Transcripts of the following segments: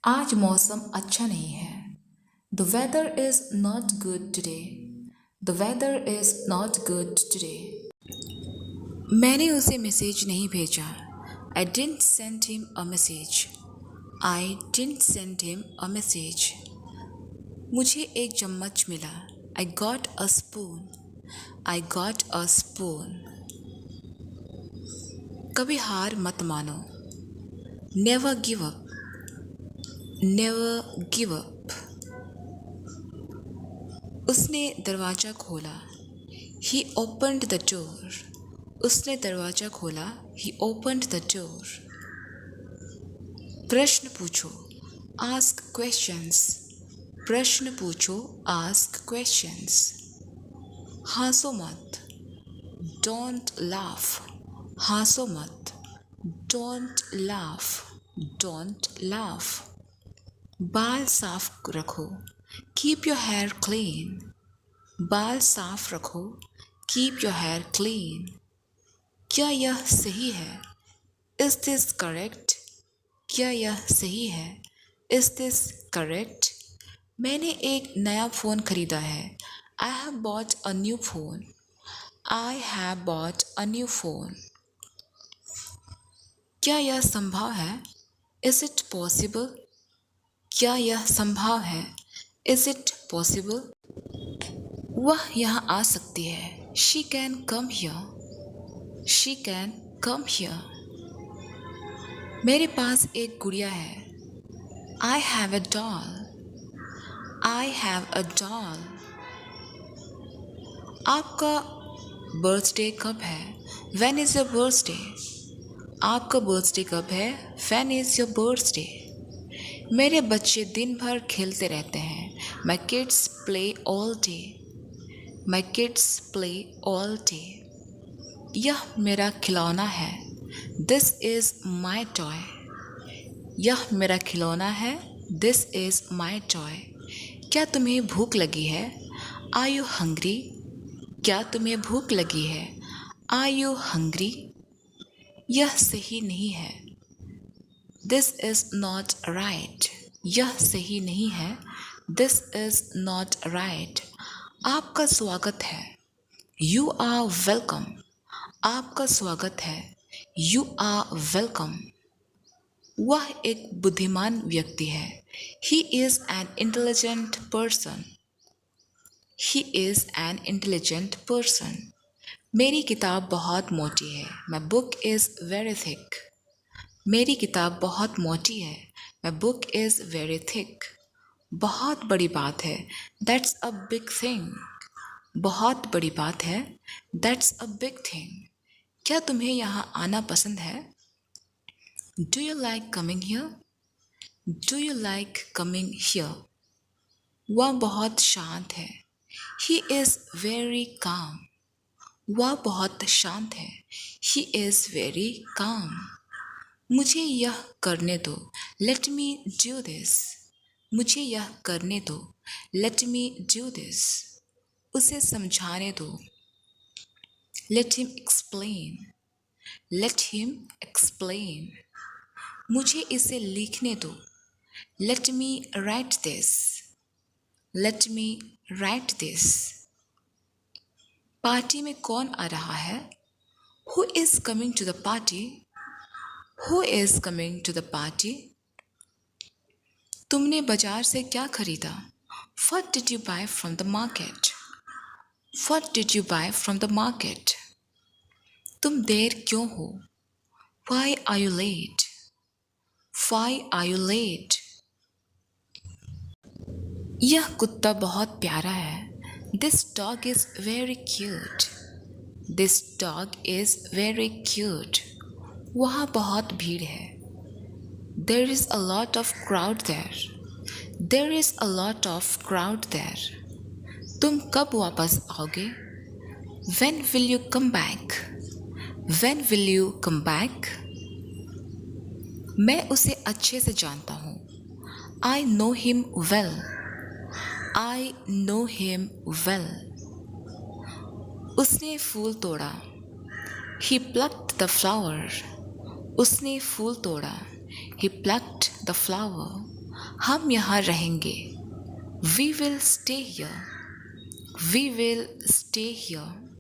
आज मौसम अच्छा नहीं है. The weather is not good today. The weather is not good today. मैंने उसे मैसेज नहीं भेजा. I didn't send him a message. I didn't send him a message. मुझे एक चम्मच मिला. I got a spoon. I got a spoon. कभी हार मत मानो. Never give up. Never give up. उसने दरवाज़ा खोला. He opened the door. उसने दरवाज़ा खोला. He opened the door. प्रश्न पूछो. Ask questions. प्रश्न पूछो. Ask questions. हंसो मत. Don't laugh. हंसो मत. Don't laugh. Don't laugh. बाल साफ रखो. Keep your hair clean. बाल साफ रखो. Keep your hair clean. क्या यह सही है? Is this correct? क्या यह सही है? Is this correct? मैंने एक नया फ़ोन खरीदा है. I have bought a new phone. I have bought a new phone. क्या यह संभव है? Is it possible? क्या यह संभव है? Is it possible? वह यहाँ आ सकती है. She can come here. She can come here. मेरे पास एक गुड़िया है. I have a doll. I have a doll. आपका बर्थडे कब है? When is your birthday? आपका बर्थडे कब है? When is your birthday? मेरे बच्चे दिन भर खेलते रहते हैं. My kids play all day. My kids play all day. यह मेरा खिलौना है. This is my toy. यह मेरा खिलौना है. This is my toy. क्या तुम्हें भूख लगी है? Are you hungry? क्या तुम्हें भूख लगी है? Are you hungry? यह सही नहीं है. This is not right. यह सही नहीं है. This is not right. आपका स्वागत है. You are welcome. आपका स्वागत है. You are welcome. वह एक बुद्धिमान व्यक्ति है. He is an intelligent person. He is an intelligent person. मेरी किताब बहुत मोटी है. My book is very thick. मेरी किताब बहुत मोटी है. My book is very thick. बहुत बड़ी बात है. That's a big thing. बहुत बड़ी बात है. That's a big thing. क्या तुम्हें यहाँ आना पसंद है? Do you like coming here? Do you like coming here? वह बहुत शांत है. He is very calm. वह बहुत शांत है. He is very calm. मुझे यह करने दो. Let me do this. मुझे यह करने दो. Let me do this. उसे समझाने दो. Let him explain. Let him explain. मुझे इसे लिखने दो. Let me write this. Let me write this. Party में कौन आ रहा है? Who is coming to the party? Who is coming to the party? तुमने बाजार से क्या खरीदा? What did you buy from the market? What did you buy from the market? तुम देर क्यों हो? Why are you late? Why are you late? यह कुत्ता बहुत प्यारा है. This dog is very cute. This dog is very cute. वहाँ बहुत भीड़ है. There is a lot of crowd there. There is a lot of crowd there. तुम कब वापस आओगे? When will you come back? When will you come back? मैं उसे अच्छे से जानता हूँ. I know him well. I know him well. उसने फूल तोड़ा. He plucked the flower. उसने फूल तोड़ा. He plucked the flower. हम यहाँ रहेंगे। We will stay here. We will stay here.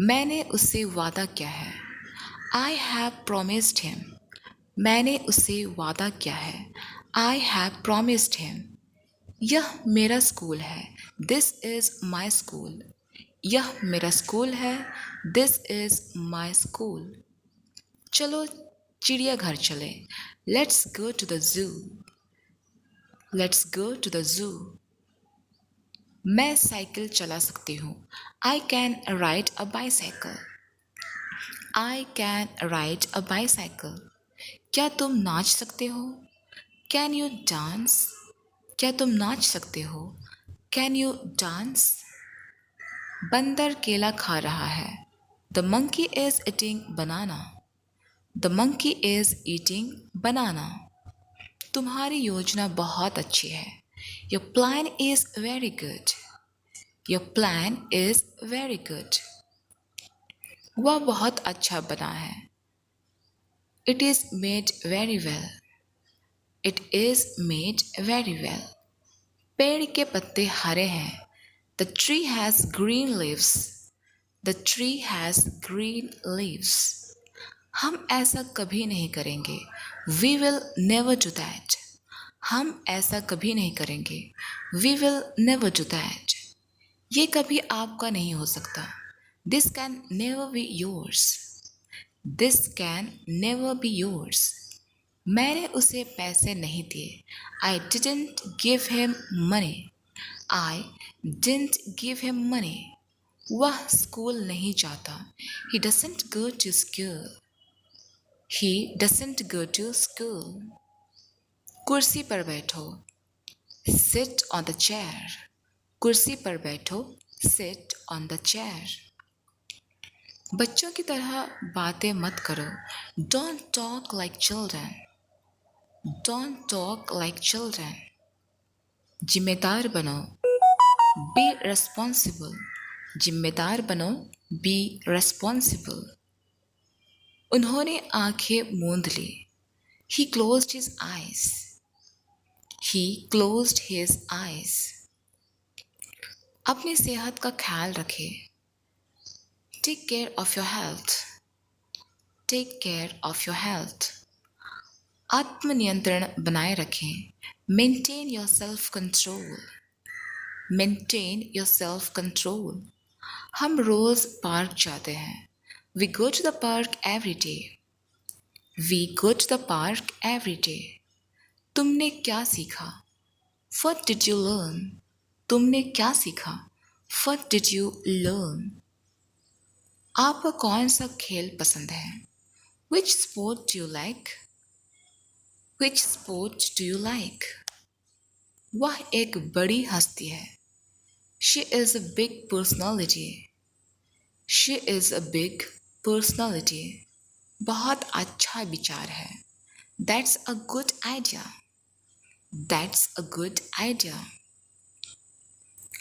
मैंने उससे वादा किया है। I have promised him. मैंने उससे वादा किया है। I have promised him. यह मेरा स्कूल है। This is my school. यह मेरा स्कूल है। This is my school. चलो चिड़ियाघर चले। Let's go to the zoo. Let's go to the zoo. मैं साइकिल चला सकती हूँ। I can ride a bicycle. I can ride a bicycle. क्या तुम नाच सकते हो? Can you dance? क्या तुम नाच सकते हो? Can you dance? बंदर केला खा रहा है। The monkey is eating banana. The monkey is eating banana. तुम्हारी योजना बहुत अच्छी है। Your plan is very good. Your plan is very good. वह बहुत अच्छा बना है। It is made very well. It is made very well. पेड़ के पत्ते हरे हैं। The tree has green leaves. The tree has green leaves. हम ऐसा कभी नहीं करेंगे। We will never do that. हम ऐसा कभी नहीं करेंगे। We will never do that. ये कभी आपका नहीं हो सकता। This can never be yours. This can never be yours. मैंने उसे पैसे नहीं दिए। I didn't give him money. I didn't give him money. वह स्कूल नहीं जाता। He doesn't go to school. He doesn't go to school. कुर्सी पर बैठो। Sit on the chair. कुर्सी पर बैठो। Sit on the chair. बच्चों की तरह बातें मत करो। Don't talk like children. Don't talk like children. जिम्मेदार बनो। Be responsible. जिम्मेदार बनो। Be responsible. उन्होंने आंखें मूंद ली। He closed his eyes. He closed his eyes. अपनी सेहत का ख्याल रखें। Take care of your health. Take care of your health. आत्मनियंत्रण बनाए रखें। Maintain your self control. Maintain your self control. हम रोज पार्क जाते हैं। We go to the park every day. We go to the park every day. तुमने क्या सीखा? What did you learn? तुमने क्या सीखा? What did you learn? आपको कौन सा खेल पसंद है? Which sport do you like? Which sport do you like? वह एक बड़ी हस्ती है। She is a big personality. She is a big personality. बहुत अच्छा विचार है। That's a good idea. That's a good idea.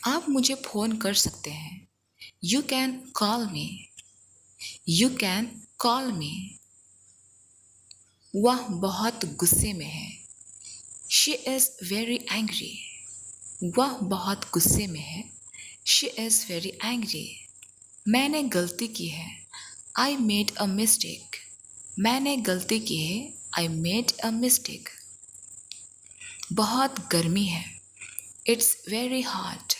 आप मुझे फ़ोन कर सकते हैं। You can call me. You can call me. वह बहुत गुस्से में है। She is very angry. वह बहुत गुस्से में है। She is very angry. मैंने गलती की है। I made a mistake. मैंने गलती की है। I made a mistake. बहुत गर्मी है। It's very hot.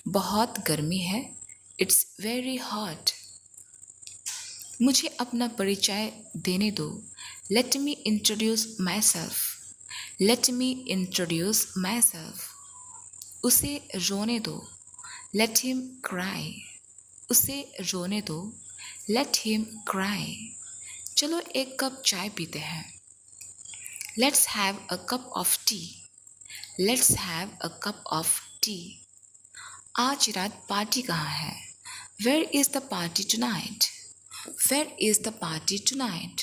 बहुत गर्मी है। It's very hot. मुझे अपना परिचय देने दो। Let me introduce myself. Let me introduce myself. उसे रोने दो। Let him cry. उसे रोने दो। Let him cry. चलो एक कप चाय पीते हैं। Let's have a cup of tea. Let's have a cup of tea. आज रात पार्टी कहाँ है? Where is the party tonight? Where is the party tonight?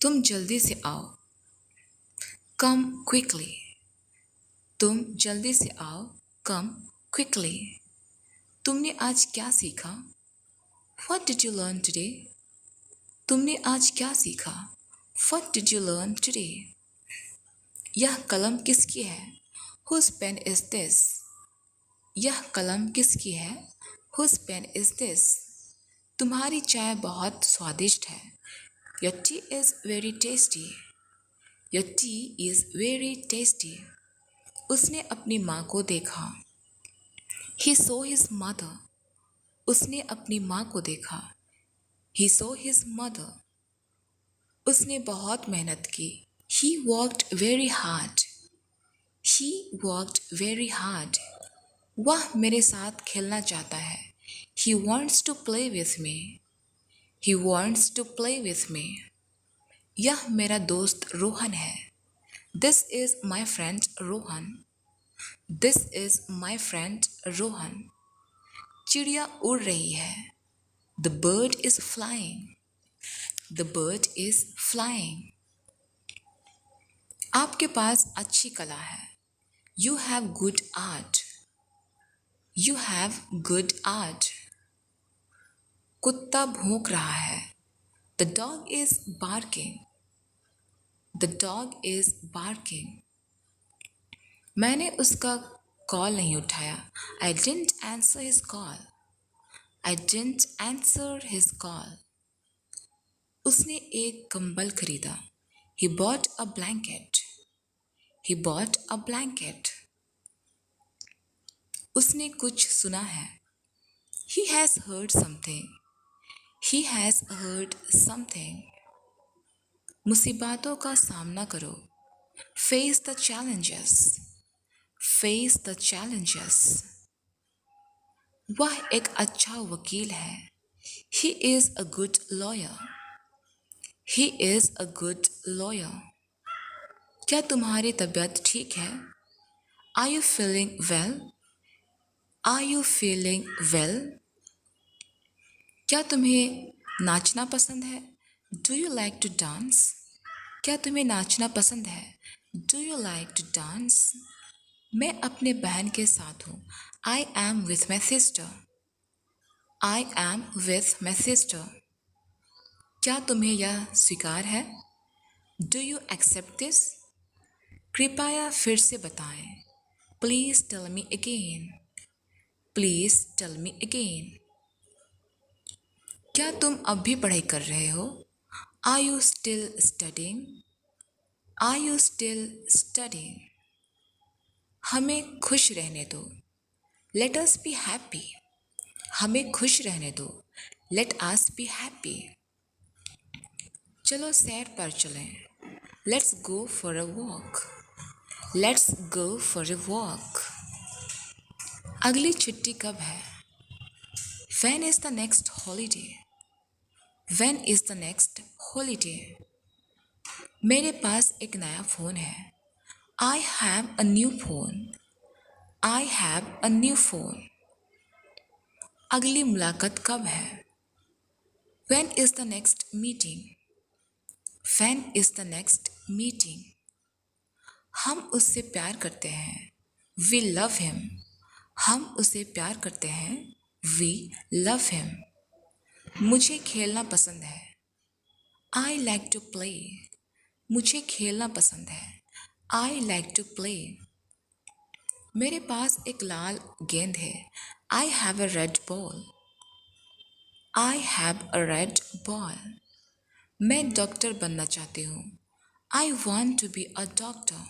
तुम जल्दी से आओ। Come quickly. तुम जल्दी से आओ। Come quickly. तुमने आज क्या सीखा? What did you learn today? तुमने आज क्या सीखा? What did you learn today? यह कलम किसकी है? Whose pen is this? यह कलम किसकी है? Whose pen is this? तुम्हारी चाय बहुत स्वादिष्ट है। Your tea is very tasty. Your tea is very tasty. उसने अपनी माँ को देखा। He saw his mother. उसने अपनी माँ को देखा। He saw his mother. उसने बहुत मेहनत की। He worked very hard. He worked very hard. वह मेरे साथ खेलना चाहता है। He wants to play with me. He wants to play with me. यह मेरा दोस्त रोहन है। This is my friend Rohan. This is my friend Rohan. चिड़िया उड़ रही है। The bird is flying. The bird is flying. आपके पास अच्छी कला है। You have good art. You have good art. कुत्ता भौंक रहा है। The dog is barking. The dog is barking. मैंने उसका कॉल नहीं उठाया। I didn't answer his call. I didn't answer his call. उसने एक कंबल खरीदा। He bought a blanket. He bought a blanket. उसने कुछ सुना है। He has heard something. He has heard something. मुसीबतों का सामना करो। Face the challenges. Face the challenges. वह एक अच्छा वकील है। He is a good lawyer. He is a good lawyer. क्या तुम्हारी तबीयत ठीक है? Are you feeling well? Are you feeling well? क्या तुम्हें नाचना पसंद है? Do you like to dance? क्या तुम्हें नाचना पसंद है? Do you like to dance? मैं अपने बहन के साथ हूँ। I am with my sister. I am with my sister. क्या तुम्हें यह स्वीकार है? Do you accept this? कृपया फिर से बताएं। Please tell me again. Please tell me again. क्या तुम अब भी पढ़ाई कर रहे हो? Are you still studying? Are you still studying? हमें खुश रहने दो। Let us be happy. हमें खुश रहने दो। Let us be happy. चलो सैर पर चलें। Let's go for a walk. Let's go for a walk. अगली छुट्टी कब है? When is the next holiday? When is the next holiday? मेरे पास एक नया फ़ोन है। I have a new phone. I have a new phone. अगली मुलाकात कब है? When is the next meeting? When is the next meeting? हम उससे प्यार करते हैं। We love him. हम उसे प्यार करते हैं। We love him. मुझे खेलना पसंद है। I like to play. मुझे खेलना पसंद है। I like to play. मेरे पास एक लाल गेंद है। I have a red ball. I have a red ball. मैं डॉक्टर बनना चाहती हूँ। I want to be a doctor.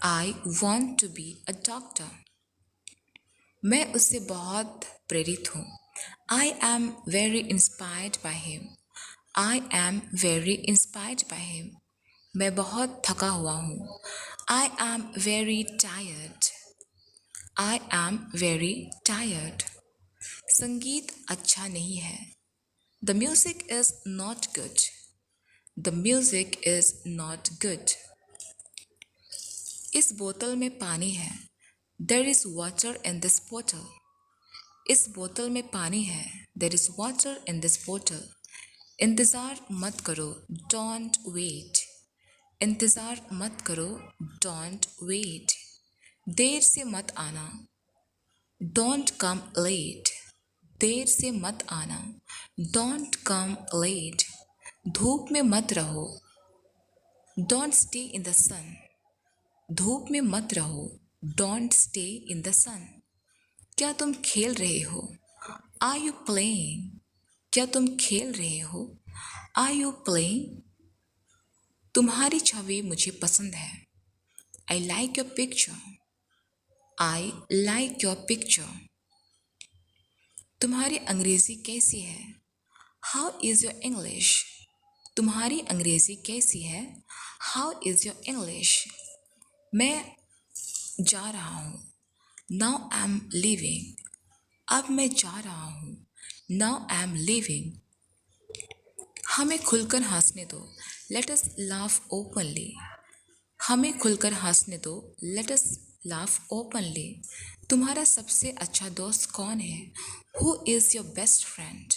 I want to be a doctor. मैं उससे बहुत प्रेरित हूँ। I am very inspired by him. I am very inspired by him. मैं बहुत थका हुआ हूँ। I am very tired. I am very tired. संगीत अच्छा नहीं है। The music is not good. The music is not good. इस बोतल में पानी है। There is water in this bottle. इस बोतल में पानी है। There is water in this bottle. इंतज़ार मत करो। Don't wait. इंतज़ार मत करो। Don't wait. देर से मत आना। Don't come late. देर से मत आना। Don't come late. धूप में मत रहो। Don't stay in the sun. धूप में मत रहो, don't stay in the sun. क्या तुम खेल रहे हो? Are you playing? क्या तुम खेल रहे हो? Are you playing? तुम्हारी छवि मुझे पसंद है। I like your picture. I like your picture. तुम्हारी अंग्रेज़ी कैसी है? How is your English? तुम्हारी अंग्रेज़ी कैसी है? How is your English? मैं जा रहा हूँ। Now I am leaving. अब मैं जा रहा हूँ। Now I am leaving. हमें खुलकर हंसने दो। Let us laugh openly. हमें खुलकर हंसने दो। Let us laugh openly. तुम्हारा सबसे अच्छा दोस्त कौन है? Who is your best friend?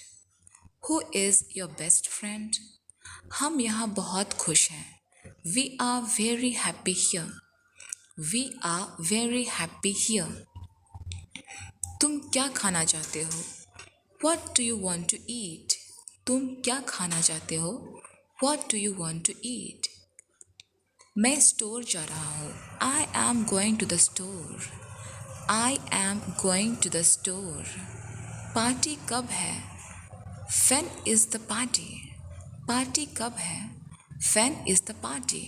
Who is your best friend? हम यहाँ बहुत खुश हैं। We are very happy here. We are very happy here. तुम क्या खाना चाहते हो? What do you want to eat? तुम क्या खाना चाहते हो? What do you want to eat? मैं स्टोर जा रहा हूँ। I am going to the store. I am going to the store. Party कब है? When is the party? Party कब है? When is the party?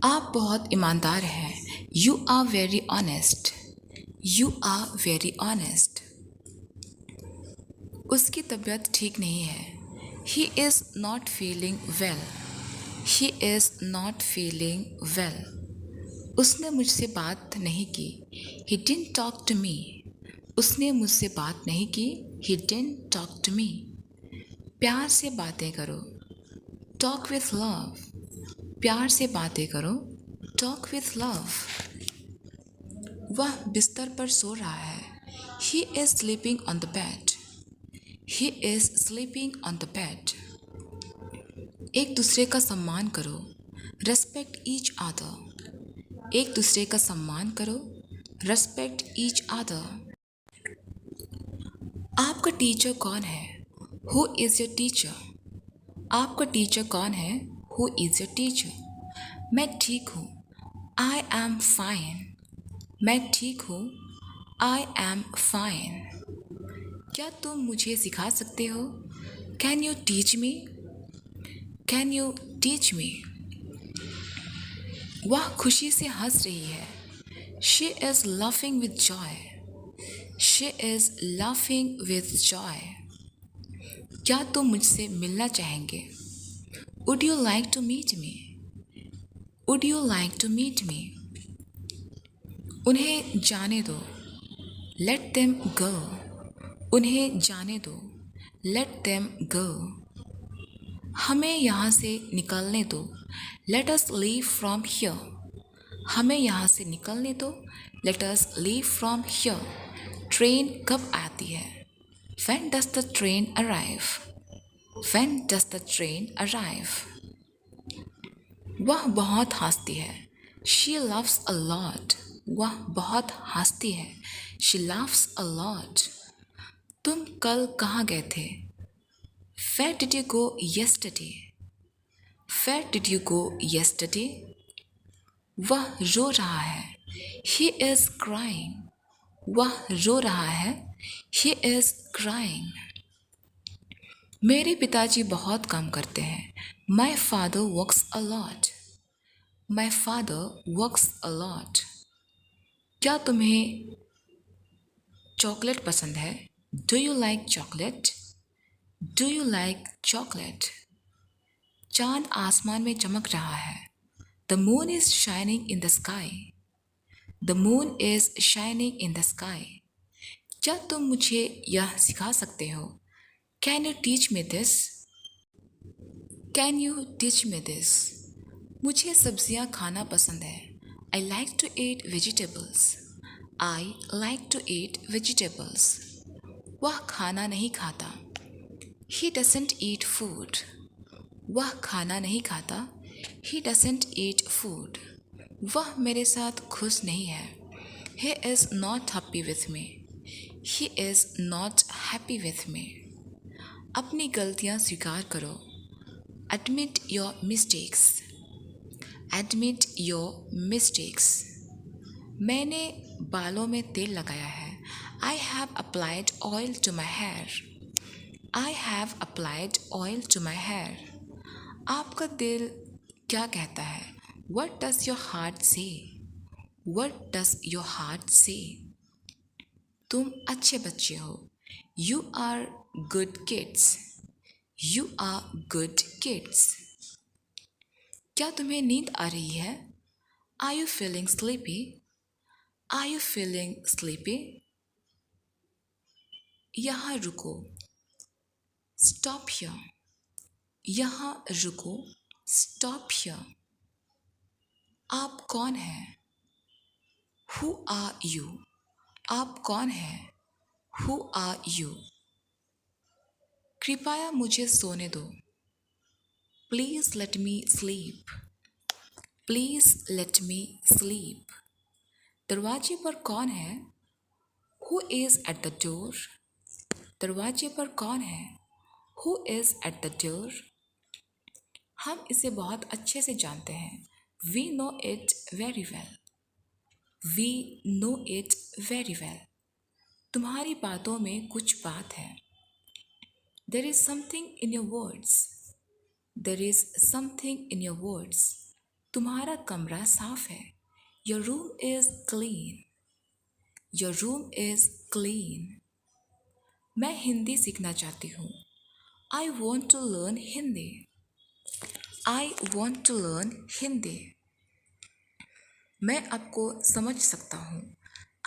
आप बहुत ईमानदार हैं। You are very honest. You are very honest. उसकी तबीयत ठीक नहीं है। He is not feeling well. He is not feeling well. उसने मुझसे बात नहीं की। He didn't talk to me. उसने मुझसे बात नहीं की। He didn't talk to me. प्यार से बातें करो। Talk with love. प्यार से बातें करो। Talk with love. वह बिस्तर पर सो रहा है। He is sleeping on the bed. He is sleeping on the bed. एक दूसरे का सम्मान करो। Respect each other. एक दूसरे का सम्मान करो। Respect each other. आपका टीचर कौन है? Who is your teacher? आपका टीचर कौन है? Who is your teacher? मैं ठीक हूँ। I am fine. मैं ठीक हूँ। I am fine. क्या तुम मुझे सिखा सकते हो? Can you teach me? Can you teach me? वह खुशी से हंस रही है। She is laughing with joy. She is laughing with joy. क्या तुम मुझसे मिलना चाहेंगे? Would you like to meet me? Would you like to meet me? उन्हें जाने दो। Let them go. उन्हें जाने दो। Let them go. हमें यहाँ से निकलने दो। Let us leave from here. हमें यहाँ से निकलने दो। Let us leave from here. Train कब आती है? When does the train arrive? When does the train arrive? वह बहुत हंसती है। She laughs a lot. वह बहुत हंसती है। She laughs a lot. तुम कल कहाँ गए थे? Where did you go yesterday? Where did you go yesterday? वह रो रहा है। He is crying. वह रो रहा है। He is crying. मेरे पिताजी बहुत काम करते हैं। My father works a lot. My father works a lot. क्या तुम्हें चॉकलेट पसंद है? Do you like chocolate? Do you like chocolate? चांद आसमान में चमक रहा है। The moon is shining in the sky. The moon is shining in the sky. क्या तुम मुझे यह सिखा सकते हो? Can you teach me this? Can you teach me this? मुझे सब्जियां खाना पसंद है। I like to eat vegetables. I like to eat vegetables. वह खाना नहीं खाता। He doesn't eat food. वह खाना नहीं खाता। He doesn't eat food. वह मेरे साथ खुश नहीं है। He is not happy with me. He is not happy with me. अपनी गलतियाँ स्वीकार करो। Admit your mistakes. Admit your mistakes. मैंने बालों में तेल लगाया है. I have applied oil to my hair. I have applied oil to my hair. आपका दिल क्या कहता है? What does your heart say? What does your heart say? तुम अच्छे बच्चे हो. You are good kids. You are good kids. क्या तुम्हें नींद आ रही है? Are you feeling sleepy? Are you feeling sleepy? यहाँ रुको. Stop here. यहाँ रुको. Stop here. आप कौन हैं? Who are you? आप कौन हैं? Who are you? कृपया मुझे सोने दो. Please let me sleep. Please let me sleep. दरवाजे पर कौन है? Who is at the door? दरवाजे पर कौन है? Who is at the door? हम इसे बहुत अच्छे से जानते हैं. We know it very well. We know it very well. तुम्हारी बातों में कुछ बात है. There is something in your words. There is something in your words. तुम्हारा कमरा साफ है. Your room is clean. Your room is clean. मैं हिंदी सीखना चाहती हूँ. I want to learn Hindi. I want to learn Hindi. मैं आपको समझ सकता हूँ.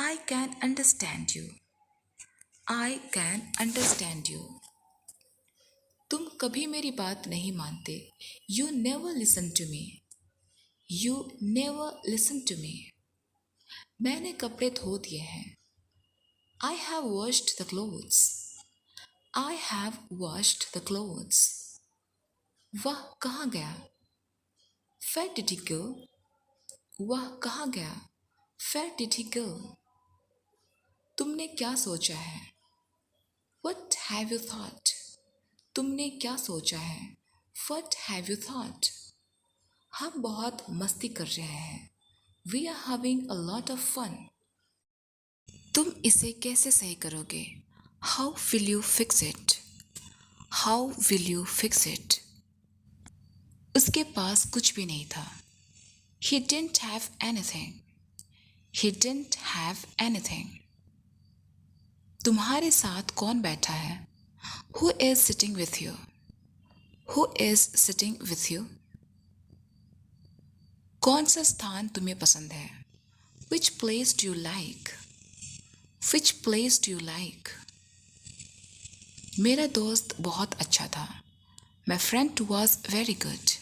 I can understand you. I can understand you. तुम कभी मेरी बात नहीं मानते. You never listen to me. You never listen to me. मैंने कपड़े धो दिए हैं. I have washed the clothes. I have washed the clothes. वह कहाँ गया? Where did he go? वह कहाँ गया? Where did he go? तुमने क्या सोचा है? What have you thought? तुमने क्या सोचा है? What have you thought? हम बहुत मस्ती कर रहे हैं. We are having a lot of fun. तुम इसे कैसे सही करोगे? How will you fix it? How will you fix it? उसके पास कुछ भी नहीं था. He didn't have anything. He didn't have anything. तुम्हारे साथ कौन बैठा है? Who is sitting with you? Who is sitting with you? कौन सा स्थान तुम्हें पसंद है? Which place do you like? Which place do you like? मेरा दोस्त बहुत अच्छा था. My friend was very good.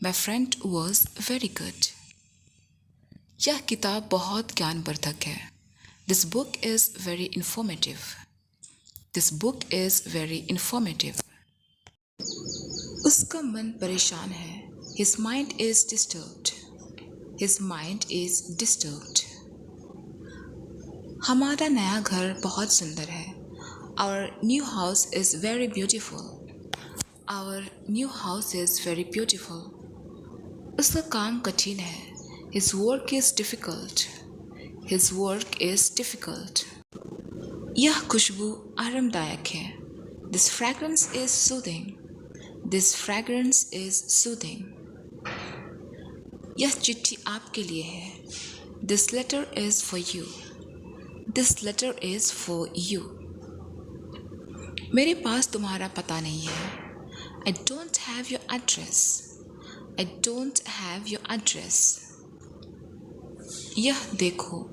My friend was very good. यह किताब बहुत ज्ञानवर्धक है. This book is very informative. This book is very informative. उसका मन परेशान है. His mind is disturbed. His mind is disturbed. हमारा नया घर बहुत सुंदर है. Our new house is very beautiful. Our new house is very beautiful. उसका काम कठिन है. His work is difficult. His work is difficult. यह खुशबू आरामदायक है. This fragrance is soothing. This fragrance is soothing. यह चिट्ठी आपके लिए है. This letter is for you. This letter is for you. मेरे पास तुम्हारा पता नहीं है. I don't have your address. I don't have your address. यह देखो.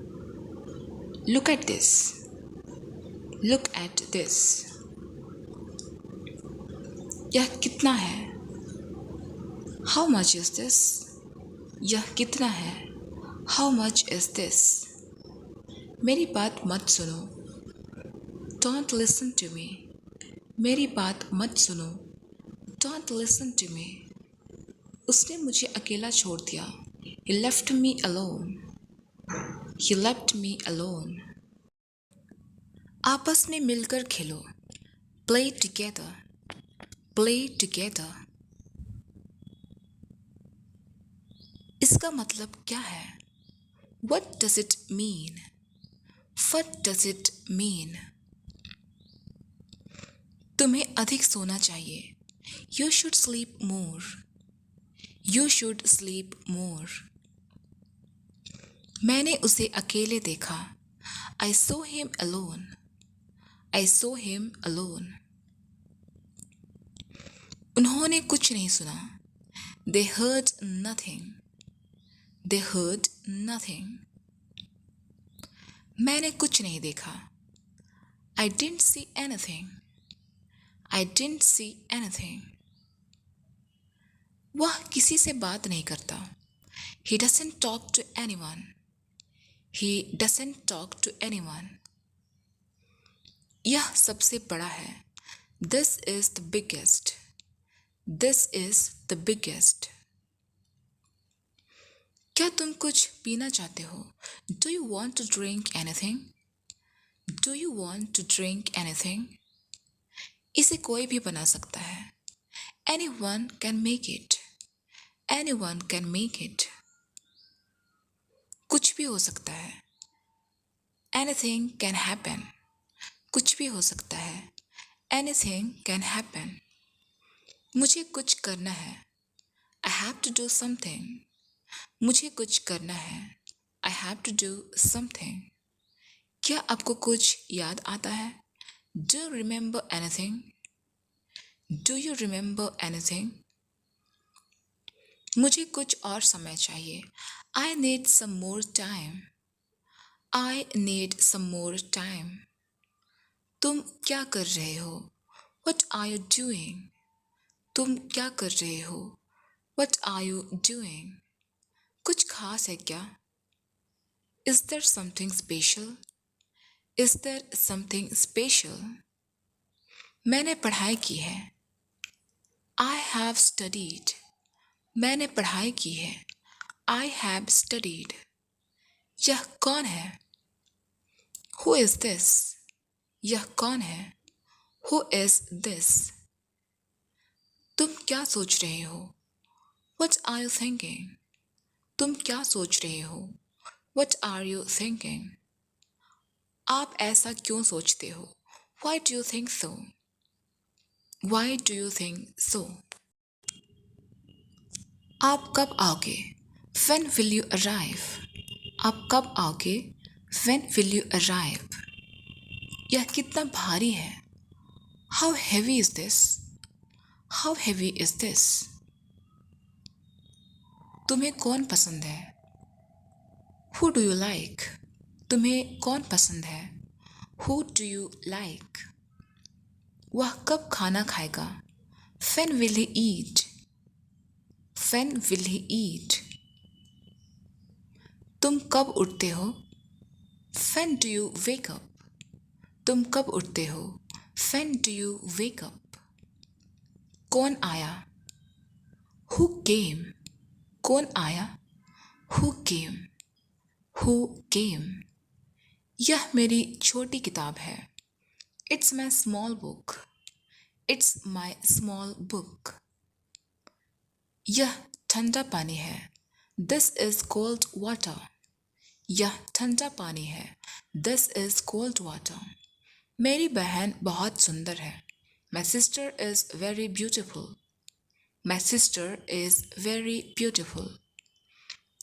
Look at this. Look at this. यह कितना है? How much is this? यह कितना है? How much is this? मेरी बात मत सुनो. Don't listen to me. मेरी बात मत सुनो. Don't listen to me. उसने मुझे अकेला छोड़ दिया. He left me alone. He left me alone. आपस में मिलकर खेलो. Play together. Play together. इसका मतलब क्या है? What does it mean? What does it mean? तुम्हें अधिक सोना चाहिए. You should sleep more. You should sleep more. मैंने उसे अकेले देखा. I saw him alone. I saw him alone. उन्होंने कुछ नहीं सुना. They heard nothing. They heard nothing. मैंने कुछ नहीं देखा. I didn't see anything. I didn't see anything. वह किसी से बात नहीं करता. He doesn't talk to anyone. He doesn't talk to anyone. यह सबसे बड़ा है. This is the biggest. This is the biggest. क्या तुम कुछ पीना चाहते हो? Do you want to drink anything? Do you want to drink anything? इसे कोई भी बना सकता है. Anyone can make it. Anyone can make it. कुछ भी हो सकता है. Anything can happen. कुछ भी हो सकता है. Anything can happen. मुझे कुछ करना है. I have to do something. मुझे कुछ करना है. I have to do something. क्या आपको कुछ याद आता है? Do you remember anything? Do you remember anything? मुझे कुछ और समय चाहिए. I need some more time. I need some more time. तुम क्या कर रहे हो? What are you doing? तुम क्या कर रहे हो? What are you doing? कुछ खास है क्या? Is there something special? Is there something special? मैंने पढ़ाई की है. I have studied. मैंने पढ़ाई की है. I have studied. यह कौन है? Who is this? यह कौन है? Who is this? तुम क्या सोच रहे हो? What are you thinking? तुम क्या सोच रहे हो? What are you thinking? आप ऐसा क्यों सोचते हो? Why do you think so? Why do you think so? आप कब आओगे? When will you arrive? आप कब आओगे? When will you arrive? यह कितना भारी है? How heavy is this? How heavy is this? तुम्हें कौन पसंद है? Who do you like? तुम्हें कौन पसंद है? Who do you like? वह कब खाना खाएगा? When will he eat? When will he eat? तुम कब उठते हो? When do you wake up? तुम कब उठते हो? When do you wake up? कौन आया? Who came? कौन आया? Who came? Who came? यह मेरी छोटी किताब है. It's my small book. It's my small book. यह ठंडा पानी है. This is cold water. यह ठंडा पानी है. This is cold water. मेरी बहन बहुत सुंदर है. My sister is very beautiful. My sister is very beautiful.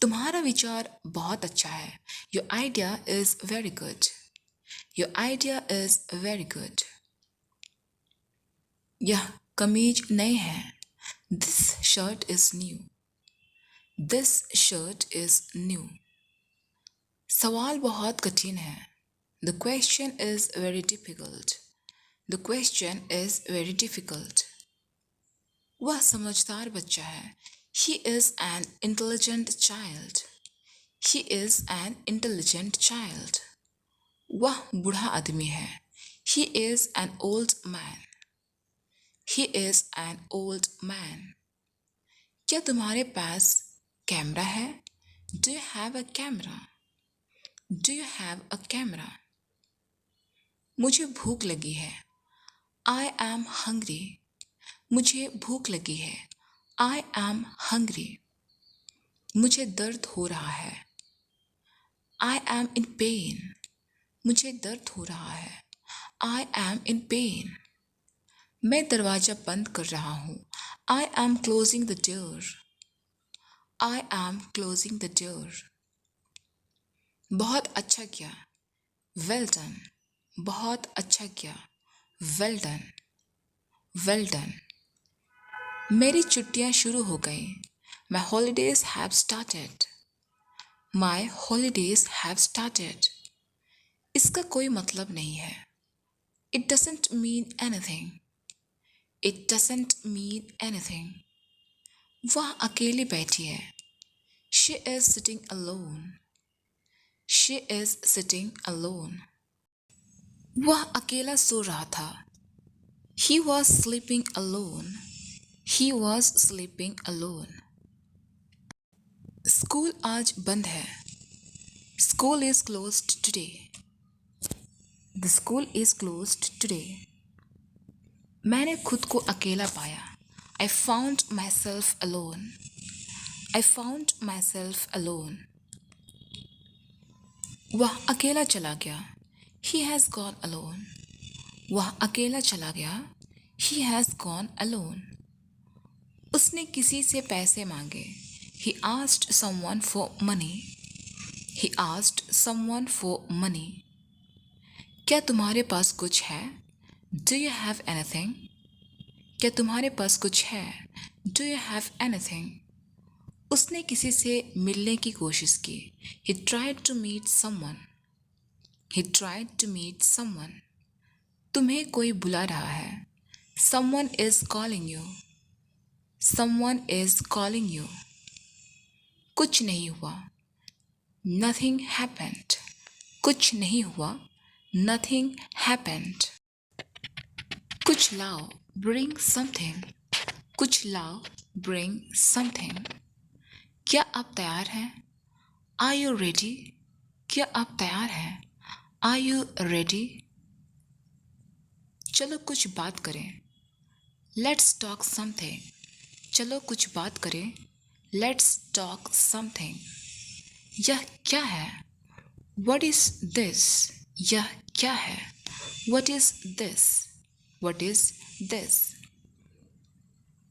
तुम्हारा विचार बहुत अच्छा है. Your idea is very good. Your idea is very good. यह कमीज नई है. This shirt is new. This shirt is new. सवाल बहुत कठिन है. The question is very difficult. The question is very difficult. वह समझदार बच्चा है. He is an intelligent child. He is an intelligent child. वह बूढ़ा आदमी है. He is an old man. He is an old man. क्या तुम्हारे पास कैमरा है? Do you have a camera? Do you have a camera? मुझे भूख लगी है. I am hungry. मुझे भूख लगी है. I am hungry. मुझे दर्द हो रहा है। I am in pain. मुझे दर्द हो रहा है। I am in pain. मैं दरवाजा बंद कर रहा हूँ। I am closing the door. I am closing the door. बहुत अच्छा किया। Well done. बहुत अच्छा किया। Well done. Well done. मेरी छुट्टियां शुरू हो गई। My holidays have started. My holidays have started. इसका कोई मतलब नहीं है। It doesn't mean anything. It doesn't mean anything. वह अकेली बैठी है। She is sitting alone. She is sitting alone. वह अकेला सो रहा था। He was sleeping alone. He was sleeping alone. School आज बंद है। School is closed today. The school is closed today. मैंने खुद को अकेला पाया। I found my self alone. I found my self alone. वह अकेला चला गया। He has gone alone. वह अकेला चला गया। He has gone alone. उसने किसी से पैसे मांगे। He asked someone for money. He asked someone for money. क्या तुम्हारे पास कुछ है? Do you have anything? क्या तुम्हारे पास कुछ है? Do you have anything? उसने किसी से मिलने की कोशिश की। He tried to meet someone. He tried to meet someone. तुम्हें कोई बुला रहा है। Someone is calling you. Someone is calling you. कुछ नहीं हुआ। Nothing happened. कुछ नहीं हुआ। Nothing happened. कुछ लाओ। Bring something. कुछ लाओ। Bring something. क्या आप तैयार हैं? Are you ready? क्या आप तैयार हैं? Are you ready? चलो कुछ बात करें। Let's talk something. चलो कुछ बात करें। Let's talk something. यह क्या है? What is this? यह क्या है? What is this? What is this?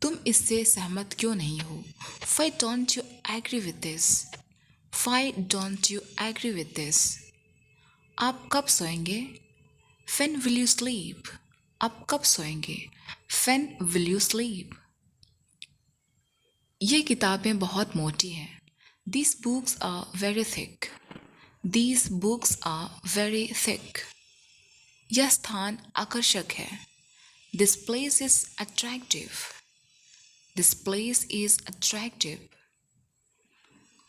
तुम इससे सहमत क्यों नहीं हो? Why don't you agree with this? Why don't you agree with this? आप कब सोएंगे? When will you sleep? आप कब सोएंगे? When will you sleep? ये किताबें बहुत मोटी हैं। These books are very thick. These books are very thick. यह स्थान आकर्षक है। This place is attractive. This place is attractive.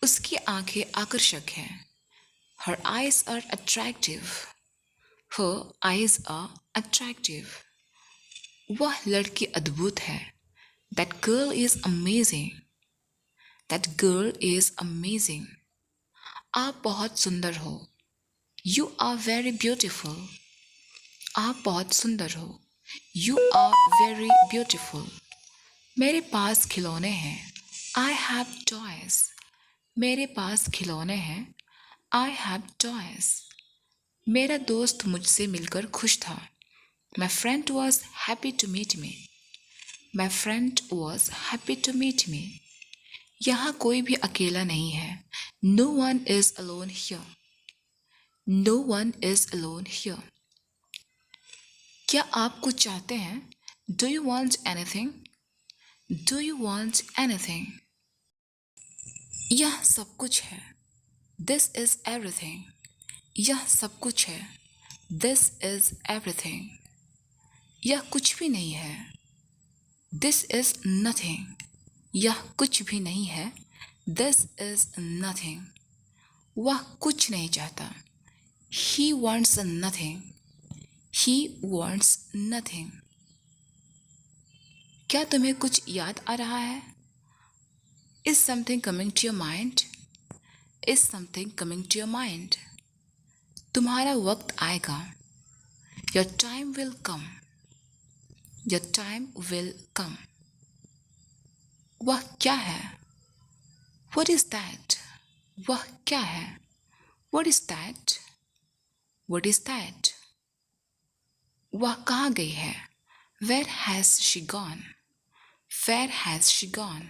उसकी आंखें आकर्षक हैं। Her eyes are attractive. Her eyes are attractive. वह लड़की अद्भुत है। That girl is amazing. That girl is amazing. आप बहुत सुंदर हो। You are very beautiful. आप बहुत सुंदर हो। You are very beautiful. मेरे पास खिलौने हैं। I have toys. मेरे पास खिलौने हैं। I have toys. मेरा दोस्त मुझसे मिलकर खुश था। My friend was happy to meet me. My friend was happy to meet me. यहाँ कोई भी अकेला नहीं है। No one is alone here. No one is alone here. क्या आप कुछ चाहते हैं? Do you want anything? Do you want anything? यह सब कुछ है। This is everything. यह सब कुछ है। This is everything. यह कुछ भी नहीं है। This is nothing. यह कुछ भी नहीं है। This is nothing. वह कुछ नहीं चाहता। He wants nothing. He wants nothing. क्या तुम्हें कुछ याद आ रहा है? Is something coming to your mind? Is something coming to your mind? तुम्हारा वक्त आएगा। Your time will come. Your time will come. वह क्या है? What is that? वह क्या है? What is that? What is that? वह कहाँ गई है? Where has she gone? Where has she gone?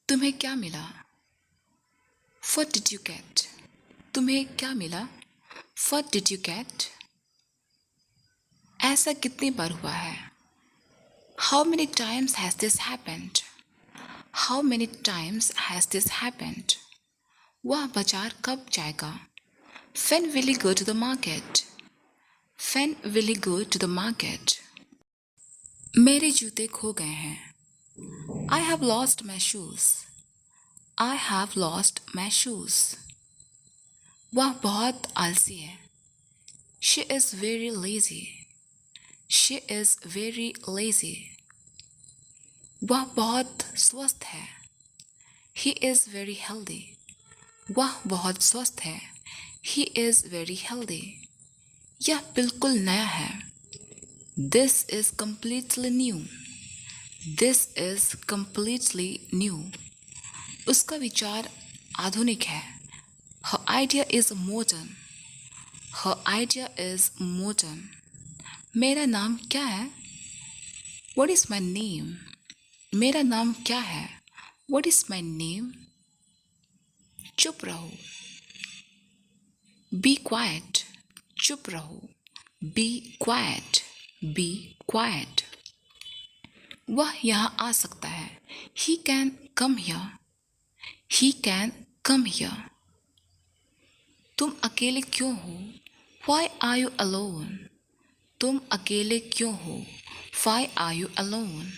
तुम्हें क्या मिला? What did you get? तुम्हें क्या मिला? What did you get? ऐसा कितनी बार हुआ है? How many times has this happened? How many times has this happened? वह बाजार कब जाएगा? When will he go to the market? When will he go to the market? मेरे जूते खो गए हैं. I have lost my shoes. I have lost my shoes. वह बहुत आलसी है. She is very lazy. She is very lazy. वह बहुत स्वस्थ है. He is very healthy. वह बहुत स्वस्थ है. He is very healthy. यह बिल्कुल नया है. This is completely new. This is completely new. उसका विचार आधुनिक है. Her idea is modern. Her idea is modern. मेरा नाम क्या है? What is my name? मेरा नाम क्या है? What is my name? चुप रहो. Be quiet. चुप रहो. Be quiet. Be quiet. वह यहाँ आ सकता है. He can come here. He can come here. तुम अकेले क्यों हो? Why are you alone? तुम अकेले क्यों हो? Why are you alone?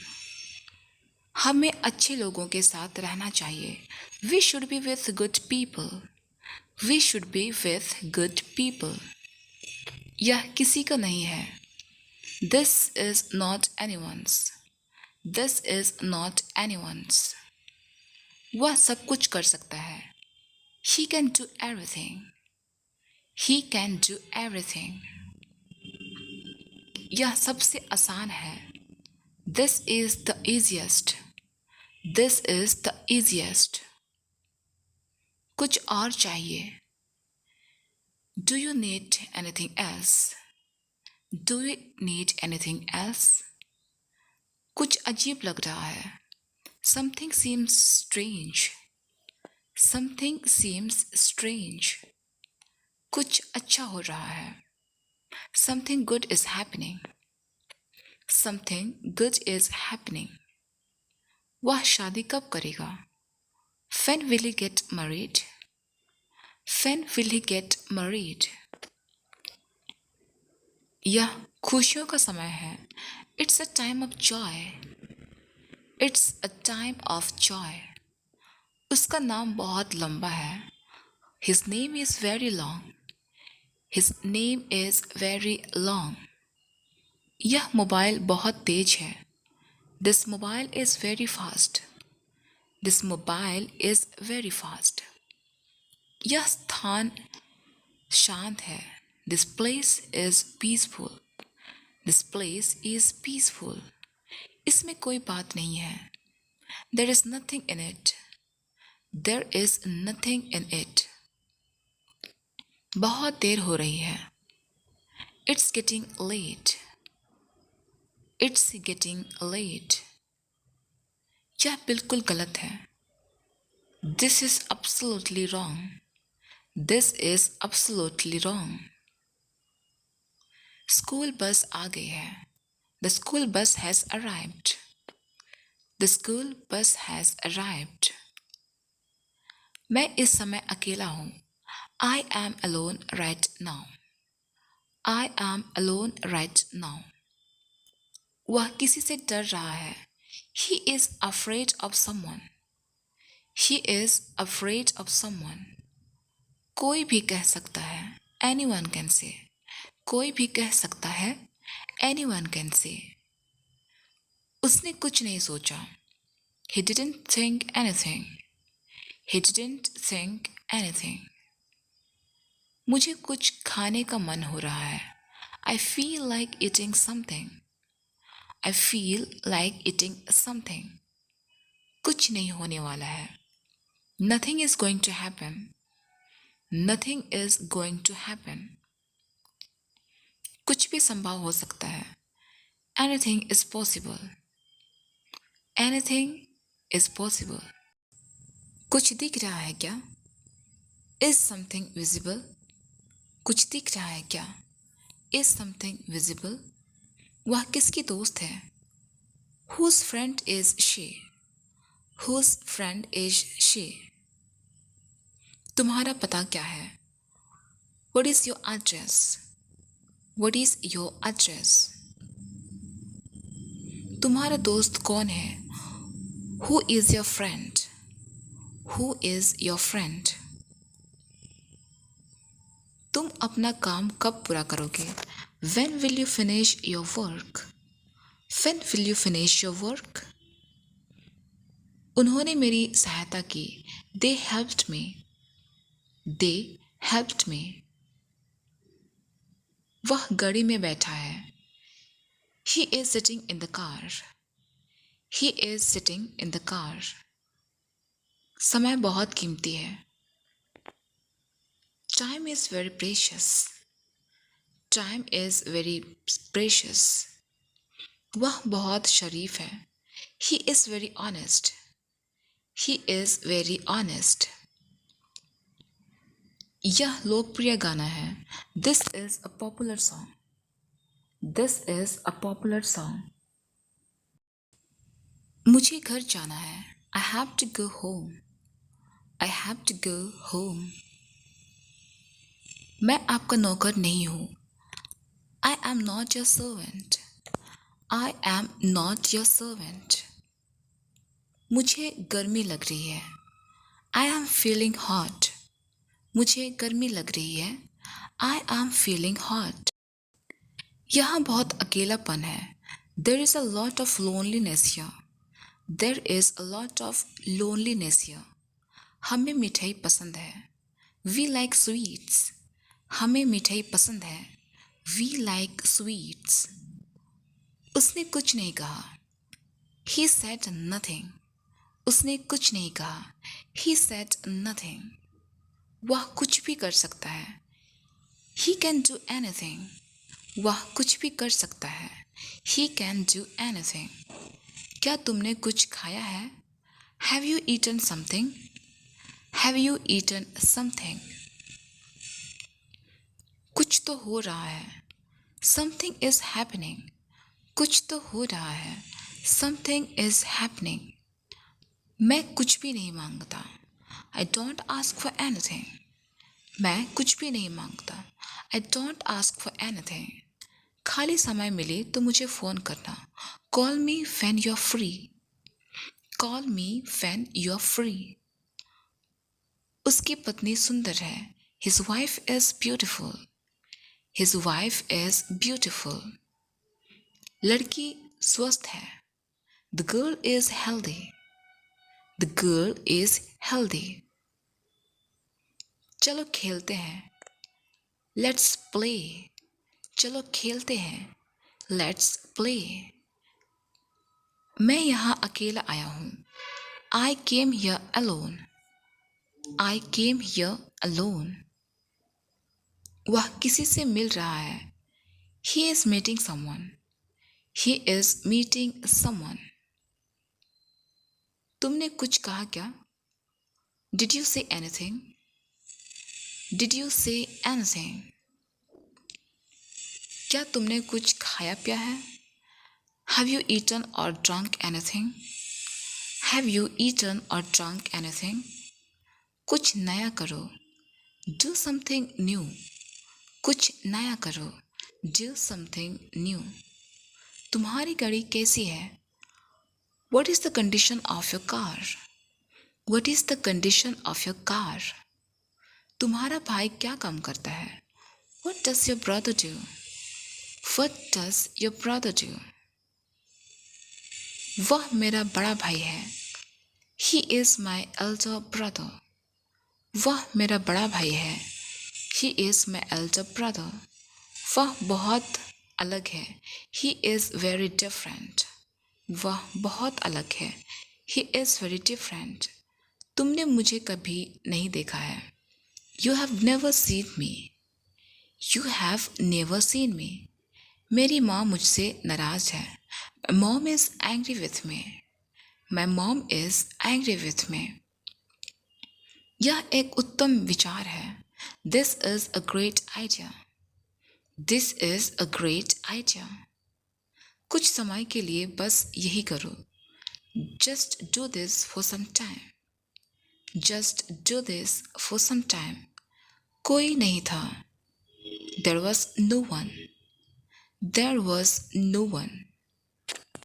हमें अच्छे लोगों के साथ रहना चाहिए. We should be with good people. We should be with good people. यह किसी का नहीं है. This is not anyone's. This is not anyone's. वह सब कुछ कर सकता है. He can do everything. He can do everything. यह सबसे आसान है. This is the easiest. This is the easiest. कुछ और चाहिए. Do you need anything else? Do you need anything else? कुछ अजीब लग रहा है. Something seems strange. Something seems strange. कुछ अच्छा हो रहा है. Something good is happening. Something good is happening. वह शादी कब करेगा? When will he get married? When will he get married? यह खुशियों का समय है. It's a time of joy. It's a time of joy. उसका नाम बहुत लंबा है. His name is very long. His name is very long. यह मोबाइल बहुत तेज है. This mobile is very fast. This mobile is very fast. यह स्थान शांत है. This place is peaceful. This place is peaceful. इसमें कोई बात नहीं है. There is nothing in it. There is nothing in it. बहुत देर हो रही है. It's getting late. It's getting late. यह बिल्कुल गलत है. This is absolutely wrong. This is absolutely wrong. School bus आ गई है. The school bus has arrived. The school bus has arrived. मैं इस समय अकेला हूँ. I am alone right now. I am alone right now. वह किसी से डर रहा है. He is afraid of someone. He is afraid of someone. कोई भी कह सकता है. Anyone can say. कोई भी कह सकता है. Anyone can say. उसने कुछ नहीं सोचा. He didn't think anything. He didn't think anything. मुझे कुछ खाने का मन हो रहा है. I feel like eating something. I feel like eating something. कुछ नहीं होने वाला है। Nothing is going to happen. Nothing is going to happen. कुछ भी संभव हो सकता है। Anything is possible. Anything is possible. कुछ दिख रहा है क्या? Is something visible? कुछ दिख रहा है क्या? Is something visible? वह किसकी दोस्त है? Whose friend is she? Whose friend is she? तुम्हारा पता क्या है? What is your address? What is your address? तुम्हारा दोस्त कौन है? Who is your friend? Who is your friend? तुम अपना काम कब पूरा करोगे? When will you finish your work? When will you finish your work? उन्होंने मेरी सहायता की। They helped me. They helped me. वह गाड़ी में बैठा है। He is sitting in the car. He is sitting in the car. समय बहुत कीमती है। Time is very precious. Time is very precious. वह बहुत शरीफ है। He is very honest. He is very honest. यह लोकप्रिय गाना है। This is a popular song. This is a popular song. मुझे घर जाना है। I have to go home. I have to go home. मैं आपका नौकर नहीं हूँ। I am not your servant. I am not your servant. मुझे गर्मी लग रही है। I am feeling hot. मुझे गर्मी लग रही है। I am feeling hot. यहाँ बहुत अकेलापन है। There is a lot of loneliness here. There is a lot of loneliness here. हमें मिठाई पसंद है। We like sweets. हमें मिठाई पसंद है। We like sweets. उसने कुछ नहीं कहा। He said nothing. उसने कुछ नहीं कहा। He said nothing. वह कुछ भी कर सकता है। He can do anything. वह कुछ भी कर सकता है। He can do anything. क्या तुमने कुछ खाया है? Have you eaten something? Have you eaten something? कुछ तो हो रहा है। Something is happening. कुछ तो हो रहा है। Something is happening. मैं कुछ भी नहीं मांगता। I don't ask for anything. मैं कुछ भी नहीं मांगता। I don't ask for anything. खाली समय मिले तो मुझे फ़ोन करना। Call me when you're free. Call me when you're free. उसकी पत्नी सुंदर है। His wife is beautiful. His wife is beautiful. लड़की स्वस्थ है। The girl is healthy. The girl is healthy. चलो खेलते हैं। Let's play. चलो खेलते हैं। Let's play. मैं यहाँ अकेला आया हूँ। I came here alone. I came here alone. वह किसी से मिल रहा है। He is meeting someone. He is meeting someone. तुमने कुछ कहा क्या? Did you say anything? Did you say anything? क्या तुमने कुछ खाया पिया है? Have you eaten or drunk anything? Have you eaten or drunk anything? कुछ नया करो। Do something new. कुछ नया करो। Do something new. तुम्हारी गाड़ी कैसी है? What is the condition of your car? What is the condition of your car? तुम्हारा भाई क्या काम करता है? What does your brother do? What does your brother do? वह मेरा बड़ा भाई है। He is my elder brother. वह मेरा बड़ा भाई है। He is my elder brother. वह बहुत अलग है। He is very different. वह बहुत अलग है। He is very different. तुमने मुझे कभी नहीं देखा है। You have never seen me. You have never seen me. मेरी माँ मुझसे नाराज है। Mom is angry with me. My mom is angry with me. यह एक उत्तम विचार है। This is a great idea. This is a great idea. कुछ समय के लिए बस यही करो। Just do this for some time. Just do this for some time. कोई नहीं था। There was no one. There was no one.